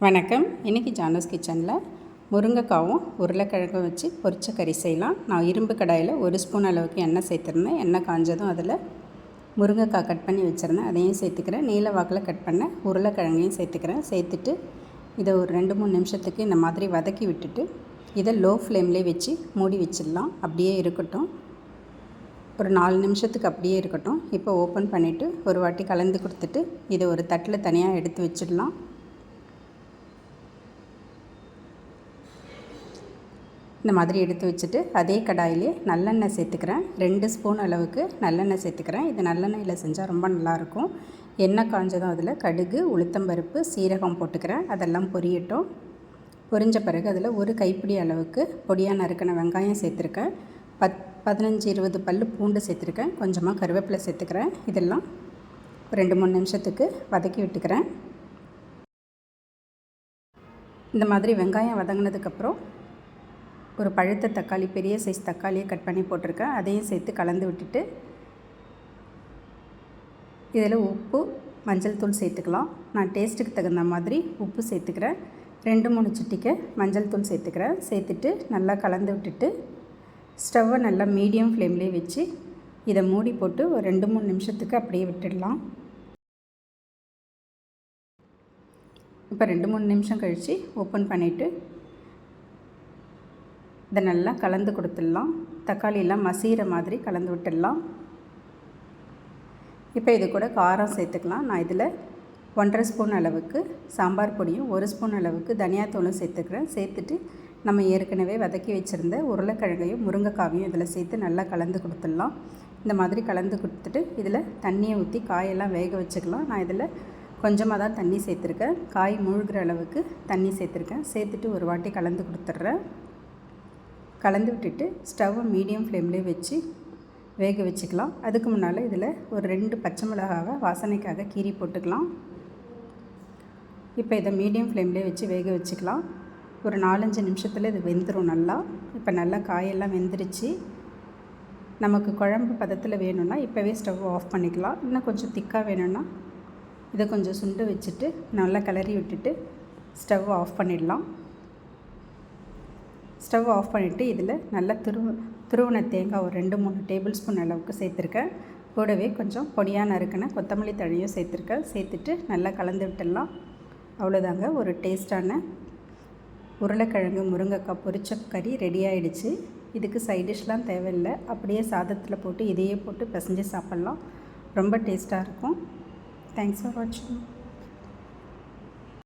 வணக்கம். இன்றைக்கி ஜானஸ் கிச்சனில் முருங்கைக்காவும் உருளைக்கிழங்கும் வச்சு பொரிச்ச கறி செய்யலாம். நான் இரும்பு கடாயில் 1 ஸ்பூன் அளவுக்கு எண்ணெய் சேர்த்துருந்தேன். எண்ணெய் காஞ்சதும் அதில் முருங்கைக்காய் கட் பண்ணி வச்சுருந்தேன், அதையும் சேர்த்துக்கிறேன். நீல வாக்கில் கட் பண்ண உருளைக்கிழங்கையும் சேர்த்துக்கிறேன். சேர்த்துட்டு இதை ஒரு 2-3 நிமிஷத்துக்கு இந்த மாதிரி வதக்கி விட்டுட்டு இதை லோ ஃப்ளேம்லேயே வச்சு மூடி வச்சிடலாம். அப்படியே இருக்கட்டும், ஒரு 4 நிமிஷத்துக்கு அப்படியே இருக்கட்டும். இப்போ ஓப்பன் பண்ணிவிட்டு ஒரு வாட்டி கலந்து கொடுத்துட்டு இதை ஒரு தட்டில் தனியாக எடுத்து வச்சிடலாம். இந்த மாதிரி எடுத்து வச்சுட்டு அதே கடாயிலே நல்லெண்ணெய் சேர்த்துக்கிறேன். 2 ஸ்பூன் அளவுக்கு நல்லெண்ணெய் சேர்த்துக்கிறேன். இது நல்லெண்ணெயில் செஞ்சால் ரொம்ப நல்லாயிருக்கும். எண்ணெய் காஞ்சதும் அதில் கடுகு, உளுத்தம்பருப்பு, சீரகம் போட்டுக்கிறேன். அதெல்லாம் பொரியட்டும். பொரிஞ்ச பிறகு அதில் ஒரு கைப்பிடி அளவுக்கு பொடியாக நறுக்கின வெங்காயம் சேர்த்துருக்கேன். 15-20 பல் பூண்டு சேர்த்துருக்கேன். கொஞ்சமாக கருவேப்பிலை சேர்த்துக்கிறேன். இதெல்லாம் 2-3 நிமிஷத்துக்கு வதக்கி விட்டுக்கிறேன். இந்த மாதிரி வெங்காயம் வதங்கினதுக்கப்புறம் ஒரு பழுத்த தக்காளி, பெரிய சைஸ் தக்காளியை கட் பண்ணி போட்டிருக்கேன். அதையும் சேர்த்து கலந்து விட்டுட்டு இதில் உப்பு, மஞ்சள் தூள் சேர்த்துக்கலாம். நான் டேஸ்ட்டுக்கு தகுந்த மாதிரி உப்பு சேர்த்துக்கிறேன். 2-3 சிட்டிக்கை மஞ்சள் தூள் சேர்த்துக்கிறேன். சேர்த்துட்டு நல்லா கலந்து விட்டுட்டு ஸ்டவ்வை நல்லா மீடியம் ஃப்ளேம்லேயே வச்சு இதை மூடி போட்டு ஒரு 2-3 நிமிஷத்துக்கு அப்படியே விட்டுடலாம். இப்போ 2-3 நிமிஷம் கழித்து ஓப்பன் பண்ணிவிட்டு இதை நல்லா கலந்து கொடுத்துடலாம். தக்காளியெல்லாம் மசிகிற மாதிரி கலந்து விட்டுடலாம். இப்போ இது கூட காரம் சேர்த்துக்கலாம். நான் இதில் 1.5 ஸ்பூன் அளவுக்கு சாம்பார் பொடியும் 1 ஸ்பூன் அளவுக்கு தனியாத்தூளும் சேர்த்துக்கிறேன். சேர்த்துட்டு நம்ம ஏற்கனவே வதக்கி வச்சுருந்த உருளைக்கிழங்கையும் முருங்கைக்காவையும் இதில் சேர்த்து நல்லா கலந்து கொடுத்துடலாம். இந்த மாதிரி கலந்து கொடுத்துட்டு இதில் தண்ணியை ஊற்றி காயெல்லாம் வேக வச்சுக்கலாம். நான் இதில் கொஞ்சமாக தான் தண்ணி சேர்த்துருக்கேன். காய் மூழ்கிற அளவுக்கு தண்ணி சேர்த்துருக்கேன். சேர்த்துட்டு ஒரு வாட்டி கலந்து கொடுத்துட்றேன். கலந்து விட்டுட்டு ஸ்டவ்வை மீடியம் ஃப்ளேம்லேயே வச்சு வேக வச்சுக்கலாம். அதுக்கு முன்னால் இதில் ஒரு 2 பச்சை மிளகாவை வாசனைக்காக கீறி போட்டுக்கலாம். இப்போ இதை மீடியம் ஃப்ளேம்லேயே வச்சு வேக வச்சுக்கலாம். ஒரு 4-5 நிமிஷத்தில் இது வெந்துடும் நல்லா. இப்போ நல்லா காயெல்லாம் வெந்துருச்சு. நமக்கு குழம்பு பதத்தில் வேணும்னா இப்போவே ஸ்டவ் ஆஃப் பண்ணிக்கலாம். இன்னும் கொஞ்சம் திக்காக வேணும்னா இதை கொஞ்சம் சுண்டு வச்சுட்டு நல்லா கிளறி விட்டுட்டு ஸ்டவ் ஆஃப் பண்ணிடலாம். ஸ்டவ் ஆஃப் பண்ணிவிட்டு இதில் நல்லா துருவன தேங்காய் ஒரு 2-3 டேபிள் ஸ்பூன் அளவுக்கு சேர்த்துருக்கேன். கூடவே கொஞ்சம் பொடியாக நறுக்கின கொத்தமல்லி தழையும் சேர்த்துருக்கேன். சேர்த்துட்டு நல்லா கலந்து விட்டுடலாம். அவ்வளோதாங்க, ஒரு டேஸ்ட்டான உருளைக்கிழங்கு முருங்கைக்காய் பொரிச்ச கறி ரெடி ஆகிடுச்சு. இதுக்கு சைட் டிஷ்லாம் தேவையில்லை. அப்படியே சாதத்தில் போட்டு இதையே போட்டு பிசைஞ்சு சாப்பிட்லாம். ரொம்ப டேஸ்ட்டாக இருக்கும். தேங்க்ஸ் ஃபார் வாட்சிங்.